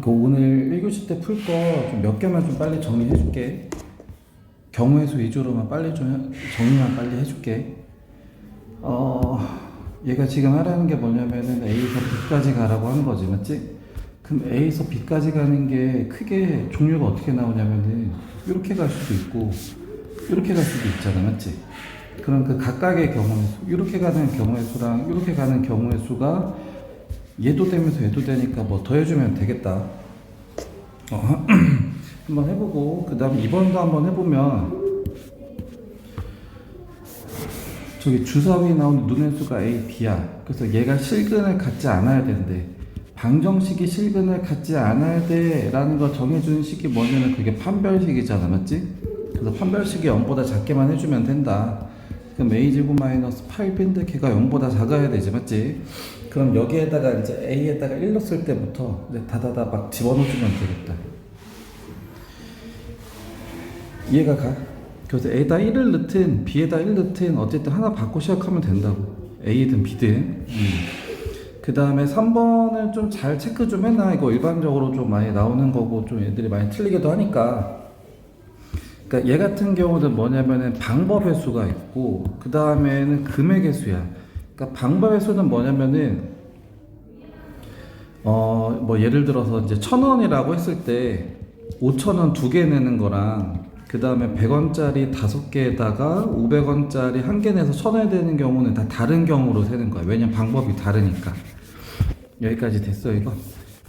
그 오늘 1교시 때 풀 거 좀 몇 개만 좀 빨리 정리해 줄게. 경우의 수 위주로만 빨리 좀 정리만 빨리 해줄게. 얘가 지금 하라는 게 뭐냐면은 A에서 B까지 가라고 하는 거지, 맞지? 그럼 A에서 B까지 가는 게 크게 종류가 어떻게 나오냐면은 이렇게 갈 수도 있고 이렇게 갈 수도 있잖아, 맞지? 그럼 그 각각의 경우의 수, 이렇게 가는 경우의 수랑 이렇게 가는 경우의 수가 얘도 되면서 얘도 되니까 뭐 더해주면 되겠다. 한번 해보고 그 다음에 2번도 한번 해보면 저기 주사위에 나온 눈의 수가 A, B야. 그래서 얘가 실근을 갖지 않아야 된대. 방정식이 실근을 갖지 않아야 돼 라는 거 정해주는 식이 뭐냐면 그게 판별식이잖아, 맞지? 그래서 판별식이 0보다 작게만 해주면 된다. 그럼 A제곱 마이너스 8B인데 걔가 0보다 작아야 되지, 맞지? 그럼 여기에다가 이제 A에다가 1 넣었을 때부터 이제 다다다 막 집어넣어주면 되겠다. 이해가 가? 그래서 A에다 1을 넣든 B에다 1 넣든 어쨌든 하나 받고 시작하면 된다고. A든 B든. 그 다음에 3번은 좀 잘 체크 좀 해놔. 이거 일반적으로 좀 많이 나오는 거고 좀 애들이 많이 틀리기도 하니까. 그러니까 얘 같은 경우는 뭐냐면은 방법의 수가 있고 그 다음에는 금액의 수야. 그러니까 방법의 수는 뭐냐면은 뭐 예를 들어서 이제 1,000원이라고 했을 때 5,000원 2개 내는 거랑 그 다음에 100원짜리 5개에다가 500원짜리 1개 내서 1,000원 되는 경우는 다 다른 경우로 세는 거야. 왜냐면 방법이 다르니까. 여기까지 됐어 이거.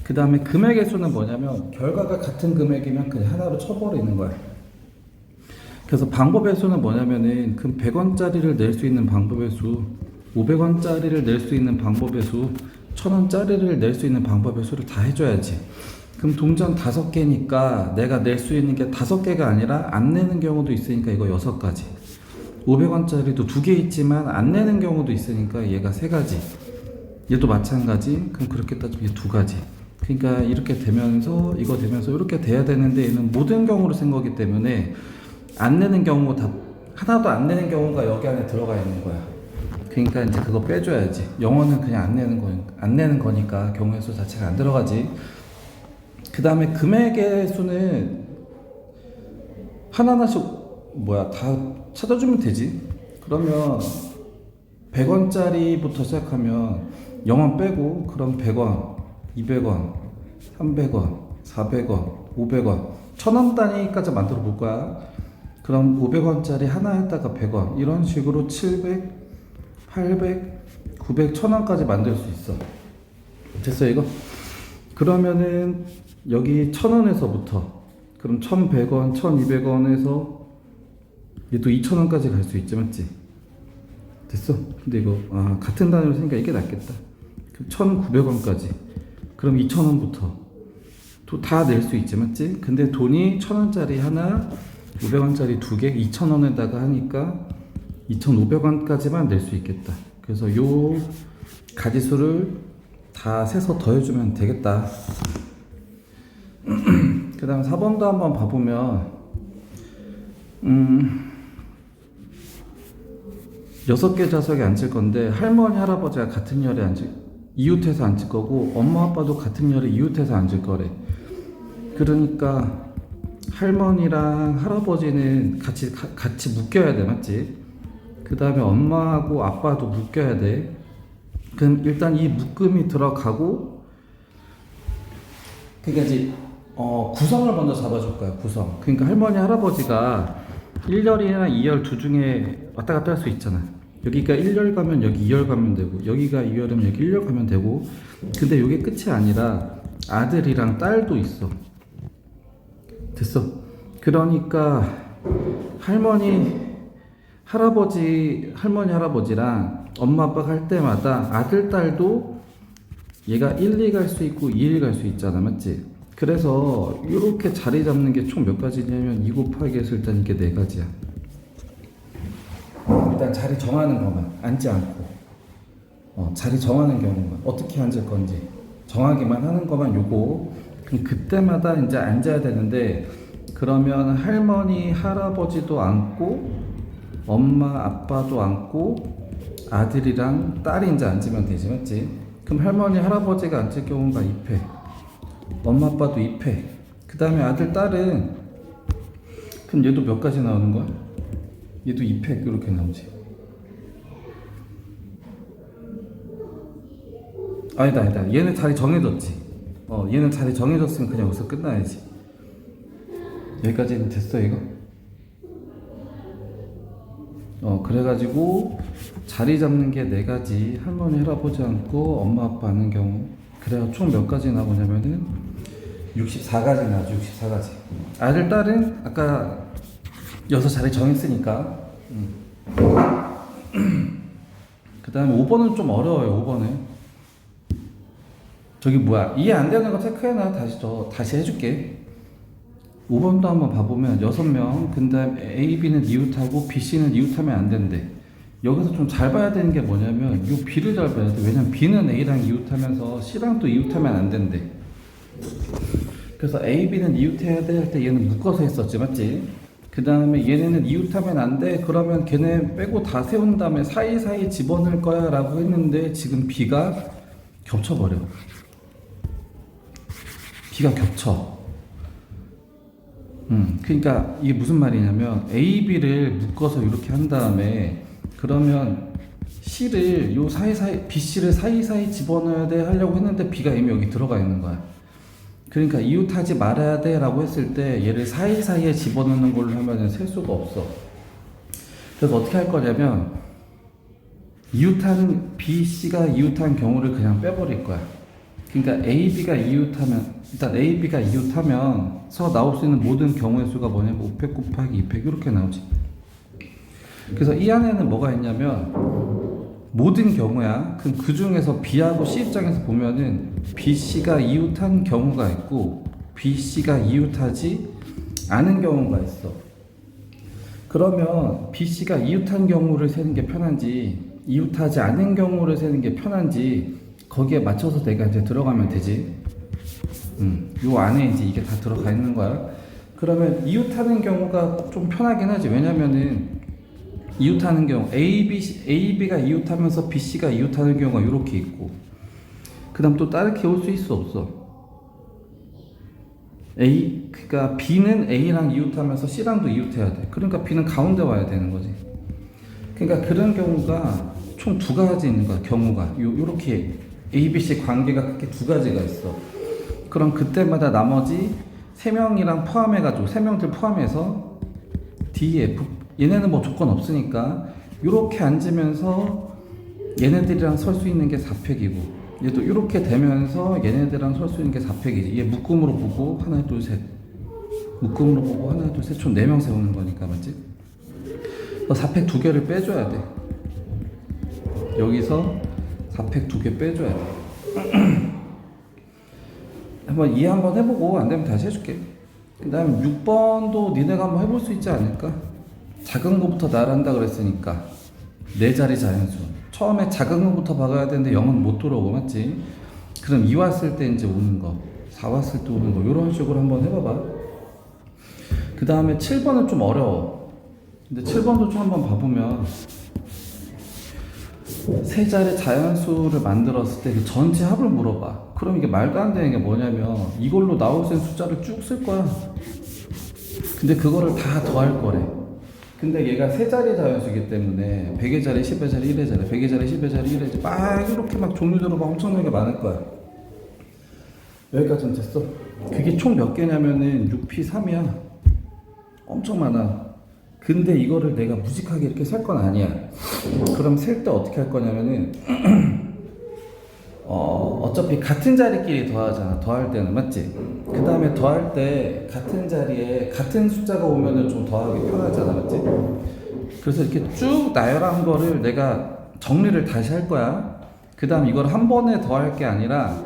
그 다음에 금액의 수는 뭐냐면 결과가 같은 금액이면 그냥 하나로 쳐버리는 거야. 그래서 방법의 수는 뭐냐면은 그 100원짜리를 낼 수 있는 방법의 수, 500원짜리를 낼 수 있는 방법의 수, 1,000원짜리를 낼 수 있는 방법의 수를 다 해줘야지. 그럼 동전 5개니까 내가 낼 수 있는 게 5개가 아니라 안 내는 경우도 있으니까 이거 6가지. 500원짜리도 2개 있지만 안 내는 경우도 있으니까 얘가 3가지. 얘도 마찬가지. 그럼 그렇게 따지면 얘 2가지. 그러니까 이렇게 되면서 이거 되면서 이렇게 돼야 되는데 얘는 모든 경우로 쓴 거기 때문에 안 내는 경우 다 하나도 안 내는 경우가 여기 안에 들어가 있는 거야. 그러니까 이제 그거 빼줘야지. 영어는 그냥 안 내는 거니까 경우의 수 자체가 안 들어가지. 그 다음에 금액의 수는 하나하나씩 다 찾아주면 되지. 그러면 100원짜리부터 시작하면 0원 빼고 그럼 100원, 200원, 300원, 400원, 500원, 1,000원 단위까지 만들어 볼 거야. 그럼 500원짜리 하나에다가 100원 이런 식으로 700, 800, 900, 1,000원까지 만들 수 있어. 됐어 이거? 그러면은 여기 1,000원에서부터 그럼 1,100원, 1,200원에서 얘도 2,000원까지 갈 수 있지, 맞지? 됐어? 근데 이거 같은 단위로 쓰니까 이게 낫겠다. 그럼 1,900원까지 그럼 2,000원부터 또 다 낼 수 있지, 맞지? 근데 돈이 1,000원짜리 하나 500원짜리 2개 2,000원에다가 하니까 2,500원까지만 낼 수 있겠다. 그래서 요 가지수를 다 세서 더해주면 되겠다. 그 다음 4번도 한번 봐보면 6개 좌석에 앉을 건데 할머니 할아버지가 같은 열에 이웃해서 앉을 거고 엄마 아빠도 같은 열에 이웃해서 앉을 거래. 그러니까 할머니랑 할아버지는 같이 묶여야 돼, 맞지? 그 다음에 엄마하고 아빠도 묶여야 돼. 그럼 일단 이 묶음이 들어가고 그러니까 이제 구성을 먼저 잡아줄 거야. 구성. 그러니까 할머니 할아버지가 1열이나 2열 둘 중에 왔다 갔다 할 수 있잖아. 여기가 1열 가면 여기 2열 가면 되고 여기가 2열이면 여기 1열 가면 되고. 근데 이게 끝이 아니라 아들이랑 딸도 있어. 됐어. 그러니까 할머니 할아버지랑 엄마 아빠가 할 때마다 아들 딸도 얘가 1, 2 갈 수 있고 2, 1 갈 수 있잖아, 맞지? 그래서 이렇게 자리 잡는 게 총 몇 가지냐면 2 곱하기 해서 일단 이게 4가지야. 일단 자리 정하는 것만 앉지 않고 자리 정하는 경우만 어떻게 앉을 건지 정하기만 하는 것만 요거. 그럼 그때마다 이제 앉아야 되는데 그러면 할머니 할아버지도 앉고 엄마 아빠도 앉고 아들이랑 딸이 이제 앉으면 되지, 맞지? 그럼 할머니 할아버지가 앉을 경우가 2패 엄마 아빠도 2패. 그 다음에 아들 딸은 그럼 얘도 몇 가지 나오는 거야? 얘도 2패 이렇게 나오지. 아니다. 얘는 자리 정해졌지. 얘는 자리 정해졌으면 그냥 여기서 끝나야지. 여기까지는 됐어 이거? 그래가지고 자리 잡는 게 4가지. 할머니 할아버지 않고 엄마 아빠 하는 경우. 그래가 총 몇 가지 나오냐면은 64가지 나오죠. 64가지. 아들 딸은 아까 여기서 자리 정했으니까. 그 다음에 5번은 좀 어려워요. 5번은 저기 뭐야, 이해 안 되는 거 체크해놔. 다시 해줄게. 5번도 한번 봐보면 6명, 그 다음에 A, B는 이웃하고 B, C는 이웃하면 안 된대. 여기서 좀 잘 봐야 되는 게 뭐냐면 이 B를 잘 봐야 돼. 왜냐면 B는 A랑 이웃하면서 C랑 또 이웃하면 안 된대. 그래서 A, B는 이웃해야 돼 할 때 얘는 묶어서 했었지, 맞지? 그 다음에 얘네는 이웃하면 안 돼. 그러면 걔네 빼고 다 세운 다음에 사이사이 집어넣을 거야 라고 했는데 지금 B가 겹쳐버려. B가 겹쳐. 그러니까 이게 무슨 말이냐면 A, B를 묶어서 이렇게 한 다음에 그러면 C를 요 사이사이, B, C를 사이사이 집어넣어야 돼 하려고 했는데 B가 이미 여기 들어가 있는 거야. 그러니까 이웃하지 말아야 돼 라고 했을 때 얘를 사이사이에 집어넣는 걸로 하면 셀 수가 없어. 그래서 어떻게 할 거냐면 이웃하는 B, C가 이웃한 경우를 그냥 빼버릴 거야. 그러니까 A, B가 이웃하면 일단 A, B가 이웃하면서 나올 수 있는 모든 경우의 수가 뭐냐면 5팩 곱하기 2팩 이렇게 나오지. 그래서 이 안에는 뭐가 있냐면 모든 경우야. 그럼 그 중에서 B하고 C 입장에서 보면은 B, C가 이웃한 경우가 있고 B, C가 이웃하지 않은 경우가 있어. 그러면 B, C가 이웃한 경우를 세는 게 편한지 이웃하지 않은 경우를 세는 게 편한지 거기에 맞춰서 내가 이제 들어가면 되지. 요 안에 이제 이게 다 들어가 있는 거야. 그러면 이웃하는 경우가 좀 편하긴 하지. 왜냐면은 이웃하는 경우 A, B가 이웃하면서 B, C가 이웃하는 경우가 이렇게 있고 그 다음 또 다르게 올 수 있어 없어? 그러니까 B는 A랑 이웃하면서 C랑도 이웃해야 돼. 그러니까 B는 가운데 와야 되는 거지. 그러니까 그런 경우가 총 2가지 있는 거야. 경우가 요렇게 A, B, C 관계가 크게 2가지가 있어. 그럼 그때마다 나머지 3명이랑 포함해가지고 3명들 포함해서 D, F 얘네는 뭐 조건 없으니까 이렇게 앉으면서 얘네들이랑 설 수 있는 게 4팩이고 얘도 이렇게 되면서 얘네들이랑 설 수 있는 게 4팩이지. 얘 묶음으로 보고 하나 둘 셋 묶음으로 보고 하나 둘 셋 총 4명 세우는 거니까 맞지? 4팩 2개를 빼줘야 돼. 여기서 4팩 2개 빼줘야 돼. 한번 이해 한번 해보고 안 되면 다시 해줄게. 그 다음 6번도 니네가 한번 해볼 수 있지 않을까? 작은 거부터 나란다 그랬으니까 4자리 자연수. 처음에 작은 거부터 박아야 되는데 0은 못 들어오고 맞지? 그럼 2 왔을 때 이제 오는 거, 4 왔을 때 오는 거 이런 식으로 한번 해봐봐. 그 다음에 7번은 좀 어려워. 근데 7번도 좀 한번 봐보면 3자리 자연수를 만들었을 때 그 전체 합을 물어봐. 그럼 이게 말도 안 되는 게 뭐냐면 이걸로 나올 수 있는 숫자를 쭉 쓸 거야. 근데 그거를 다 더할 거래. 근데 얘가 3자리 자연수이기 때문에 100의 자리, 10의 자리, 1의 자리, 100의 자리, 10의 자리, 1의 자리 막 이렇게 막 종류대로 막 엄청나게 많을 거야. 여기까지는 됐어. 그게 총 몇 개냐면은 6P3이야. 엄청 많아. 근데 이거를 내가 무식하게 이렇게 셀 건 아니야. 그럼 셀 때 어떻게 할 거냐면은 어차피 같은 자리끼리 더하잖아. 더할 때는 맞지? 그 다음에 더할 때 같은 자리에 같은 숫자가 오면은 좀 더하기 편하잖아, 맞지? 그래서 이렇게 쭉 나열한 거를 내가 정리를 다시 할 거야. 그 다음 이걸 한 번에 더할 게 아니라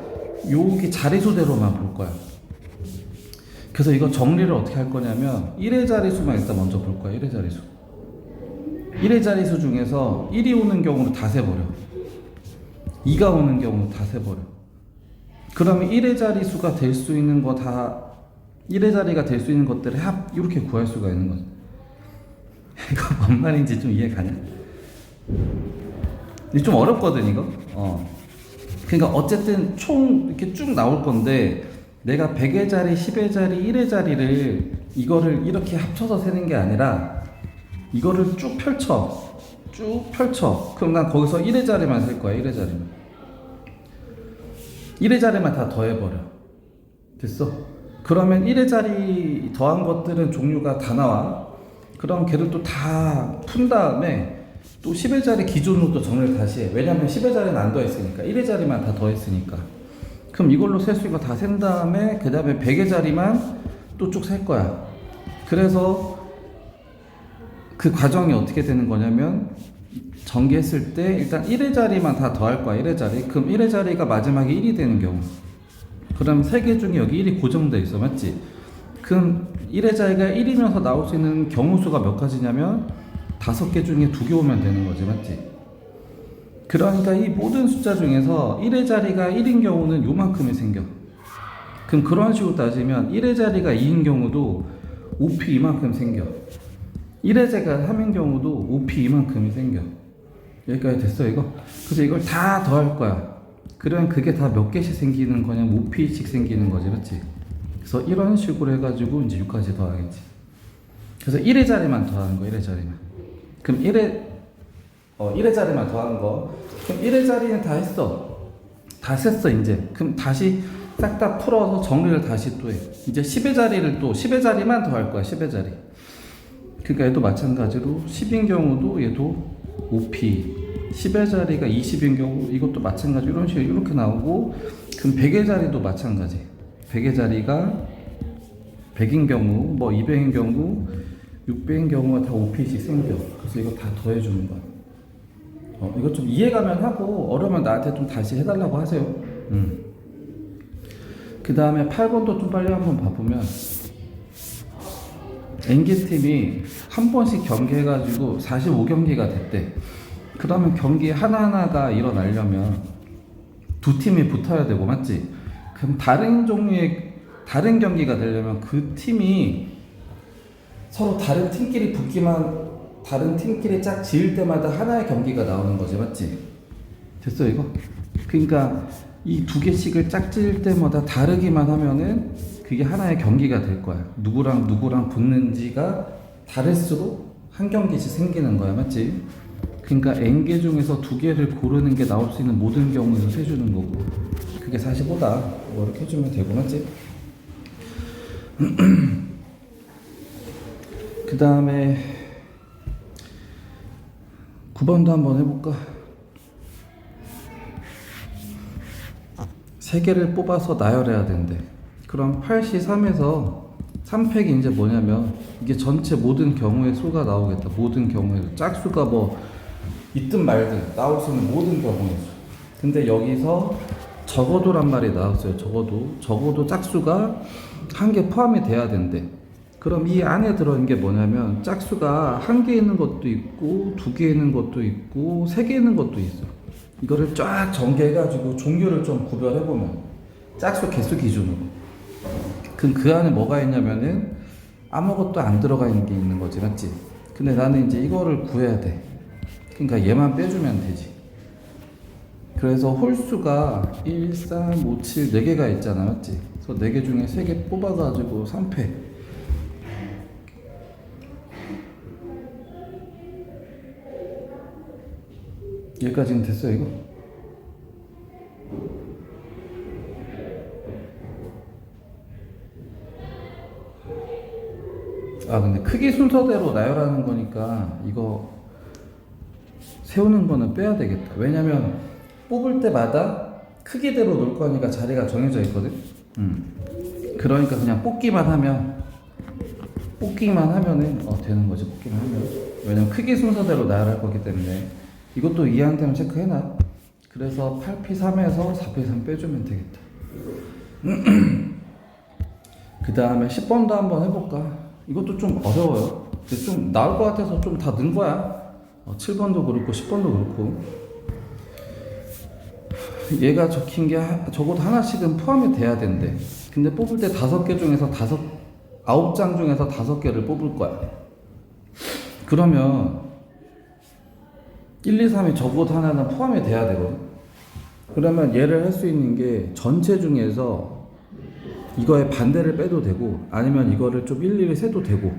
여기 자리수대로만 볼 거야. 그래서 이거 정리를 어떻게 할 거냐면 1의 자리수만 일단 먼저 볼 거야. 1의 자리수. 1의 자리수 중에서 1이 오는 경우를 다 세버려. 2가 오는 경우 다 세버려. 그러면 1의 자리수가 될 수 있는 거 다 1의 자리가 될 수 있는 것들의 합 이렇게 구할 수가 있는 거지. 이거 뭔 말인지 좀 이해 가냐? 이게 좀 어렵거든 이거. 그러니까 어쨌든 총 이렇게 쭉 나올 건데 내가 100의 자리, 10의 자리, 1의 자리를 이거를 이렇게 합쳐서 세는 게 아니라 이거를 쭉 펼쳐. 쭉 펼쳐. 그럼 난 거기서 1의 자리만 셀 거야. 1의 자리만. 1의 자리만 다 더해버려. 됐어? 그러면 1의 자리 더한 것들은 종류가 다 나와. 그럼 걔를 또 다 푼 다음에 또 10의 자리 기준으로 또 정리를 다시 해. 왜냐면 10의 자리는 안 더했으니까. 1의 자리만 다 더했으니까. 그럼 이걸로 셀 수 있는 거 다 센 다음에 그 다음에 100의 자리만 또 쭉 셀 거야. 그래서 그 과정이 어떻게 되는 거냐면 전개했을 때 일단 1의 자리만 다 더할 거야. 1의 자리. 그럼 1의 자리가 마지막에 1이 되는 경우. 그럼 3개 중에 여기 1이 고정돼 있어. 맞지? 그럼 1의 자리가 1이면서 나올 수 있는 경우 수가 몇 가지냐면 5개 중에 2개 오면 되는 거지. 맞지? 그러니까 이 모든 숫자 중에서 1의 자리가 1인 경우는 요만큼이 생겨. 그럼 그런 식으로 따지면 1의 자리가 2인 경우도 5p 이만큼 생겨. 1의 자리가 3인 경우도 5p 이만큼이 생겨. 여기까지 됐어 이거? 그래서 이걸 다 더할 거야. 그러면 그게 다 몇 개씩 생기는 거냐면 5p씩 생기는 거지. 맞지? 그래서 이런 식으로 해가지고 이제 6까지 더하겠지. 그래서 1의 자리만 더하는 거. 1의 자리만. 그럼 1의 자리만 더한 거. 그럼 1의 자리는 다 했어. 다 셌어 이제. 그럼 다시 싹 다 풀어서 정리를 다시 또 해. 이제 10의 자리를 또 10의 자리만 더할 거야. 10의 자리. 그러니까 얘도 마찬가지로 10인 경우도 얘도 5p. 10의 자리가 20인 경우 이것도 마찬가지로 이런 식으로 이렇게 나오고, 그럼 100의 자리도 마찬가지. 100의 자리가 100인 경우, 뭐 200인 경우, 600인 경우가 다 5p씩 생겨. 그래서 이거 다 더해주는 거야. 이거 좀 이해가면 하고 어려우면 나한테 좀 다시 해달라고 하세요. 그 다음에 8번도 좀 빨리 한번 봐보면, N개팀이 한 번씩 경기해가지고 45경기가 됐대. 그러면 경기 하나하나가 일어나려면 두 팀이 붙어야 되고, 맞지? 그럼 다른 종류의 다른 경기가 되려면 그 팀이 서로 다른 팀끼리 붙기만, 다른 팀끼리 짝 지을 때마다 하나의 경기가 나오는 거지. 맞지? 됐어 이거? 그러니까 이 두 개씩을 짝 지을 때마다 다르기만 하면은 그게 하나의 경기가 될 거야. 누구랑 누구랑 붙는지가 다를수록 한 경기씩 생기는 거야. 맞지? 그러니까 N개 중에서 2개를 고르는 게 나올 수 있는 모든 경우에서 세주는 거고, 그게 45다. 뭐 이렇게 해주면 되고. 맞지? 그 다음에 9번도 한번 해볼까? 3개를 뽑아서 나열해야 된대. 그럼 8C3에서 3팩이 이제 뭐냐면 이게 전체 모든 경우의 수가 나오겠다. 모든 경우의 수. 짝수가 뭐 있든 말든 나올 수 있는 모든 경우의 수. 근데 여기서 적어도란 말이 나왔어요. 적어도 짝수가 1개 포함이 돼야 된대. 그럼 이 안에 들어있는 게 뭐냐면 짝수가 1개 있는 것도 있고 2개 있는 것도 있고 3개 있는 것도 있어. 이거를 쫙 전개해가지고 종류를 좀 구별해보면 짝수 개수 기준으로, 그럼 그 안에 뭐가 있냐면은 아무것도 안 들어가 있는 게 있는 거지. 맞지? 근데 나는 이제 이거를 구해야 돼. 그러니까 얘만 빼주면 되지. 그래서 홀수가 1, 3, 5, 7 4개가 있잖아. 맞지? 그래서 4개 중에 3개 뽑아가지고 3패. 여기까지는 됐어요 이거? 근데 크기 순서대로 나열하는 거니까 이거 세우는 거는 빼야 되겠다. 왜냐면 뽑을 때마다 크기대로 놓을 거니까 자리가 정해져 있거든. 그러니까 그냥 뽑기만 하면은 되는 거지. 뽑기만 하면. 왜냐면 크기 순서대로 나열할 거기 때문에. 이것도 이해 안 되면 체크해놔. 그래서 8P3에서 4P3 빼주면 되겠다. 그 다음에 10번도 한번 해볼까? 이것도 좀 어려워요. 근데 좀 나올 것 같아서 좀 다 넣은 거야. 7번도 그렇고 10번도 그렇고. 얘가 적힌 게 적어도 하나씩은 포함이 돼야 된대. 근데 뽑을 때 5개 중에서 9장 중에서 5개를 뽑을 거야. 그러면 1, 2, 3이 적어도 하나는 포함이 돼야 되거든. 그러면 얘를 할 수 있는 게 전체 중에서 이거의 반대를 빼도 되고 아니면 이거를 좀 일일이 세도 되고,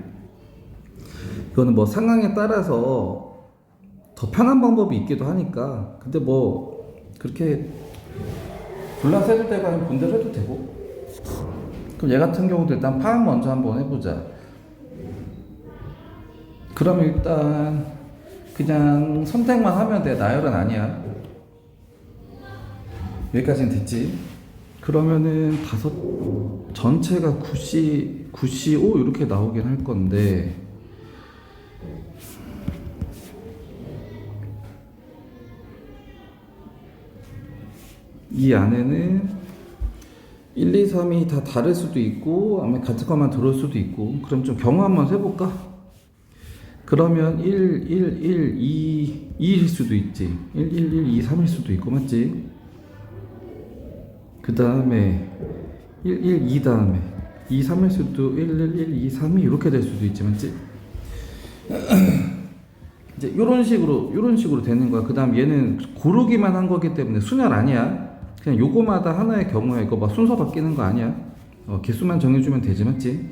이거는 뭐 상황에 따라서 더 편한 방법이 있기도 하니까. 근데 뭐 그렇게 골라서 해도 되고 아니면 분대로 해도 되고. 그럼 얘 같은 경우도 일단 파악 먼저 한번 해보자. 그럼 일단 그냥 선택만 하면 돼. 나열은 아니야. 여기까지는 됐지. 그러면은 전체가 9C5 이렇게 나오긴 할 건데, 이 안에는 1, 2, 3이 다 다를 수도 있고 아마 같은 것만 들어올 수도 있고. 그럼 좀 경우 한번 해볼까? 그러면 1, 1, 1, 2, 2일 수도 있지. 1, 1, 1, 2, 3일 수도 있고, 맞지? 그 다음에 1, 1, 2 다음에 2, 3일 수도 1, 1, 1, 2, 3이 이렇게 될 수도 있지, 맞지? 이제 이런 식으로 되는 거야. 그 다음 얘는 고르기만 한 거기 때문에 순열 아니야. 그냥 요거마다 하나의 경우에 이거 막 순서 바뀌는 거 아니야. 개수만 정해주면 되지, 맞지?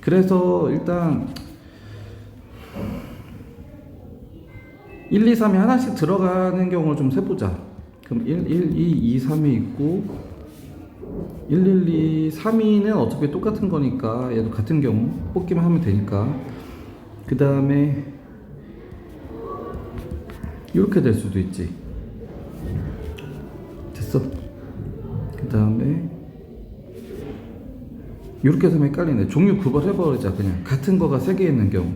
그래서 일단 1, 2, 3이 하나씩 들어가는 경우를 좀 세보자. 그럼 1, 1, 2, 2, 3이 있고 1, 1, 2, 3위는 어차피 똑같은 거니까 얘도 같은 경우 뽑기만 하면 되니까. 그 다음에 이렇게 될 수도 있지. 됐어. 그 다음에 이렇게 해서 헷갈리네. 종류 구별해버리자. 그냥 같은 거가 3개 있는 경우.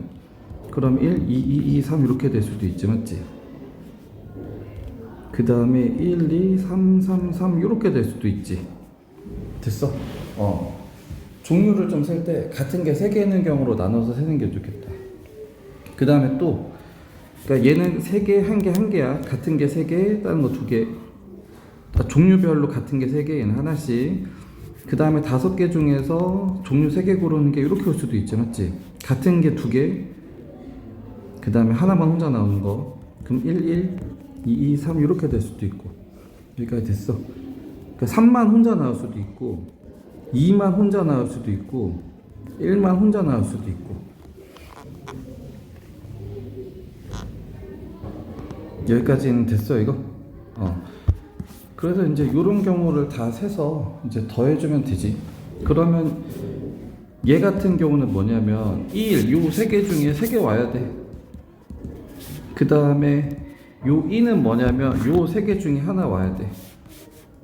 그럼 1, 2, 2, 2, 3 이렇게 될 수도 있지, 맞지? 그 다음에 1, 2, 3, 3, 3 이렇게 될 수도 있지. 됐어? 종류를 좀 셀 때 같은 게 3개 있는 경우로 나눠서 세는 게 좋겠다. 그 다음에 또, 그러니까 얘는 3개, 1개, 1개야. 같은 게 3개, 다른 거 2개. 종류별로 같은 게 3개, 얘는 하나씩. 그 다음에 5개 중에서 종류 3개 고르는 게 이렇게 올 수도 있지, 맞지? 같은 게 2개, 그 다음에 하나만 혼자 나오는 거. 그럼 1, 1, 2, 2, 3 이렇게 될 수도 있고. 여기까지 됐어. 그러니까 3만 혼자 나올 수도 있고 2만 혼자 나올 수도 있고 1만 혼자 나올 수도 있고. 여기까지는 됐어 이거? 그래서 이제 이런 경우를 다 세서 이제 더해주면 되지. 그러면 얘 같은 경우는 뭐냐면 1, 요 3개 중에 3개 와야 돼. 그 다음에 요 2는 뭐냐면 요 3개 중에 하나 와야 돼.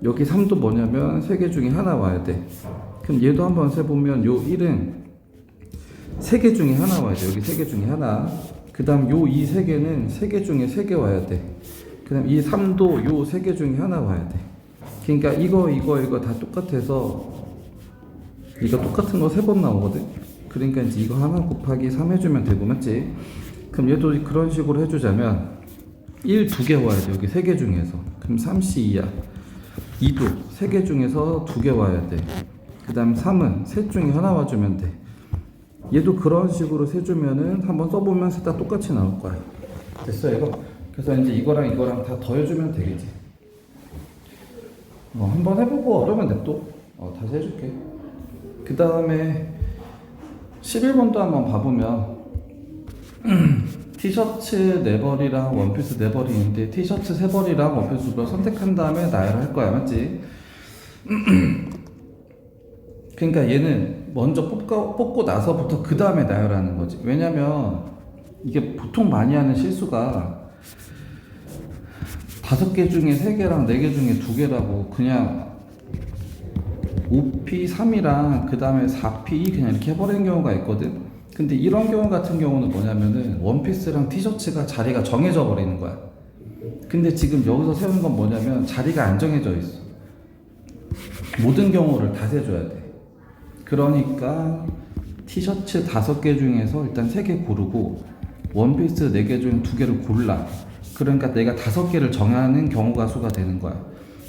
여기 3도 뭐냐면 3개 중에 하나 와야 돼. 그럼 얘도 한번 세보면 요 1은 3개 중에 하나 와야 돼. 여기 3개 중에 하나. 그 다음 요 2, 3개는 3개 중에 3개 와야 돼. 그 다음 이 3도 요 3개 중에 하나 와야 돼. 그러니까 이거 다 똑같아서 이거 똑같은 거 3번 나오거든. 그러니까 이제 이거 하나 곱하기 3 해주면 되고, 맞지? 그럼 얘도 그런 식으로 해주자면 1, 2개 와야 돼. 여기 3개 중에서. 그럼 3C2야. 2도 3개 중에서 2개 와야 돼. 그 다음 3은 셋 중에 하나 와주면 돼. 얘도 그런 식으로 세주면은 한번 써보면 셋 다 똑같이 나올 거야. 됐어 이거? 그래서 이제 이거랑 이거랑 다 더해주면 되겠지. 한번 해보고 어려우면 냅둬. 다시 해줄게. 그 다음에 11번도 한번 봐보면 티셔츠 4벌이랑 원피스 4벌이 있는데 티셔츠 3벌이랑 원피스 2벌 선택한 다음에 나열할 거야, 맞지? 그러니까 얘는 먼저 뽑고 나서부터 그 다음에 나열하는 거지. 왜냐면 이게 보통 많이 하는 실수가 5개 중에 3개랑 4개 중에 2개라고 그냥 5P 3이랑 그 다음에 4P 그냥 이렇게 해버리는 경우가 있거든. 근데 이런 경우 같은 경우는 뭐냐면은 원피스랑 티셔츠가 자리가 정해져 버리는 거야. 근데 지금 여기서 세운 건 뭐냐면 자리가 안 정해져 있어. 모든 경우를 다 세줘야 돼. 그러니까 티셔츠 5개 중에서 일단 3개 고르고 원피스 4개 중에 2개를 골라. 그러니까 내가 5개를 정하는 경우가 수가 되는 거야.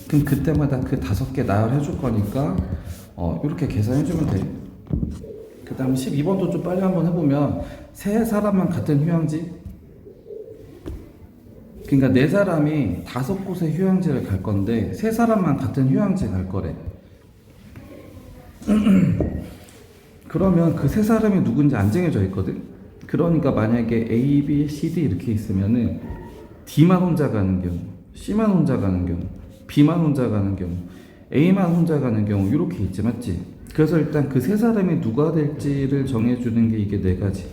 그럼 그때마다 그 5개 나열해 줄 거니까 이렇게 계산해 주면 돼. 그 다음 12번도 좀 빨리 한번 해보면 3사람만 같은 휴양지, 그러니까 4사람이 5곳의 휴양지를 갈 건데 3사람만 같은 휴양지 갈 거래. 그러면 그 세 사람이 누군지 안 정해져 있거든. 그러니까 만약에 A, B, C, D 이렇게 있으면은 D만 혼자 가는 경우, C만 혼자 가는 경우, B만 혼자 가는 경우, A만 혼자 가는 경우 이렇게 있지, 맞지? 그래서 일단 그 세 사람이 누가 될지를 정해주는 게 이게 네 가지.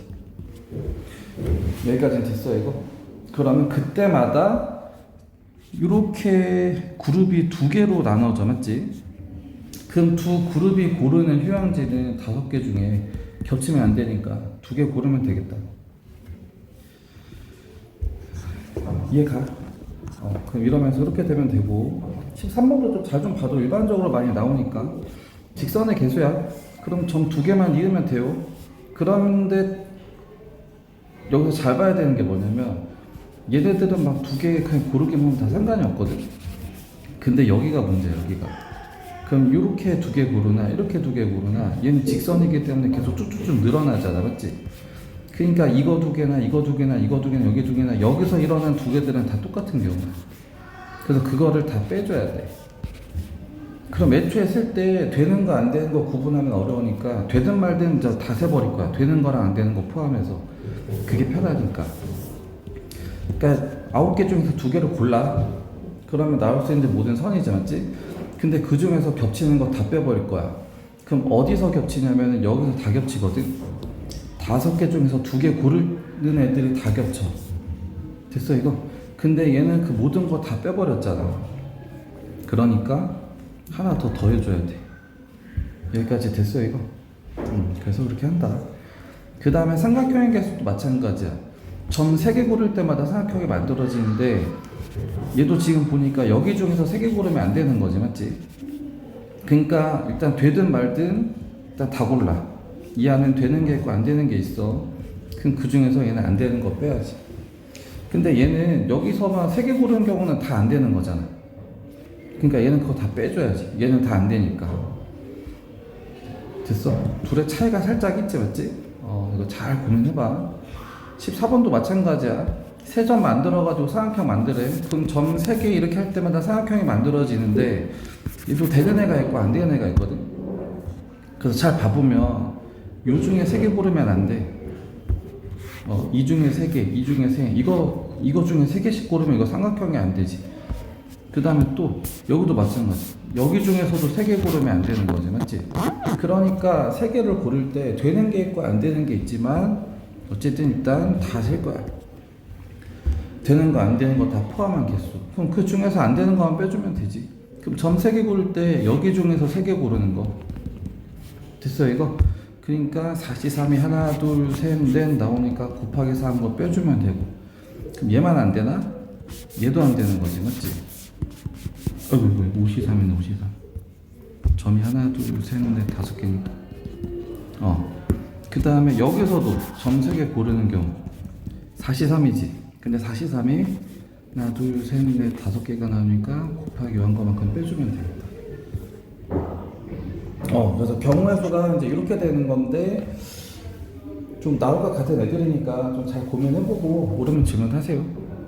여기까지는 됐어 이거? 그러면 그때마다 이렇게 그룹이 두 개로 나눠져, 맞지? 그럼 두 그룹이 고르는 휴양지는 5개 중에 겹치면 안 되니까 2개 고르면 되겠다. 이해가? 그럼 이러면서 이렇게 되면 되고 13번도 좀 잘 좀 봐도 일반적으로 많이 나오니까 직선의 개수야. 그럼 점 2개만 이으면 돼요. 그런데 여기서 잘 봐야 되는 게 뭐냐면 얘네들은 막 2개 그냥 고르기만 하면 다 상관이 없거든. 근데 여기가 문제야. 여기가. 그럼 이렇게 2개 고르나 이렇게 2개 고르나 얘는 직선이기 때문에 계속 쭉쭉쭉 늘어나잖아, 맞지? 그러니까 이거 2개나 이거 2개나 이거 2개나 여기 2개나 여기서 일어난 2개들은 다 똑같은 경우야. 그래서 그거를 다 빼줘야 돼. 그럼 애초에 쓸 때 되는 거 안 되는 거 구분하면 어려우니까 되든 말든 이제 다 세버릴 거야. 되는 거랑 안 되는 거 포함해서. 그게 편하니까. 그러니까 9개 중에서 2개를 골라. 그러면 나올 수 있는 모든 선이지, 맞지? 근데 그 중에서 겹치는 거 다 빼버릴 거야. 그럼 어디서 겹치냐면 여기서 다 겹치거든. 5개 중에서 2개 고르는 애들이 다 겹쳐. 됐어 이거? 근데 얘는 그 모든 거 다 빼버렸잖아. 그러니까 하나 더 더해줘야 돼. 여기까지 됐어 이거? 그래서 그렇게 한다. 그 다음에 삼각형의 개수도 마찬가지야. 점 3개 고를 때마다 삼각형이 만들어지는데 얘도 지금 보니까 여기 중에서 3개 고르면 안 되는 거지, 맞지? 그러니까 일단 되든 말든 일단 다 골라. 이 안엔 되는 게 있고 안 되는 게 있어. 그럼 그 중에서 얘는 안 되는 거 빼야지. 근데 얘는 여기서만 3개 고르는 경우는 다 안 되는 거잖아. 그러니까 얘는 그거 다 빼줘야지. 얘는 다 안 되니까. 됐어? 둘의 차이가 살짝 있지, 맞지? 이거 잘 고민해봐. 14번도 마찬가지야. 세 점 만들어가지고 삼각형 만들래. 그럼 점 3개 이렇게 할 때마다 삼각형이 만들어지는데 얘도 되는 애가 있고 안 되는 애가 있거든. 그래서 잘 봐보면 요 중에 3개 고르면 안 돼. 이 중에 3개, 이 중에 3개. 이거 중에 3개씩 고르면 이거 삼각형이 안 되지. 그 다음에 또 여기도 마찬가지. 여기 중에서도 3개 고르면 안 되는 거지, 맞지? 그러니까 3개를 고를 때 되는 게 있고 안 되는 게 있지만 어쨌든 일단 다 셀 거야. 되는 거 안 되는 거 다 포함한 개수. 그럼 그 중에서 안 되는 거만 빼주면 되지. 그럼 점 3개 고를 때 여기 중에서 3개 고르는 거. 됐어 이거? 그러니까 4C3이 하나 둘 셋 넷 나오니까 곱하기 4 한 거 빼주면 되고. 그럼 얘만 안 되나? 얘도 안 되는 거지, 맞지? 어이구, 5C3이네, 5C3. 점이 하나 둘 셋 넷 5개니까. 그 다음에 여기서도 점 3개 고르는 경우 4C3이지. 근데 4C3이 하나 둘 셋 넷 5개가 나오니까 곱하기 요한 거만큼 빼주면 됩니다. 그래서 경우의 수가 이제 이렇게 되는 건데 좀 나올 것 같은 애들이니까 좀 잘 고민해보고 모르면 질문하세요.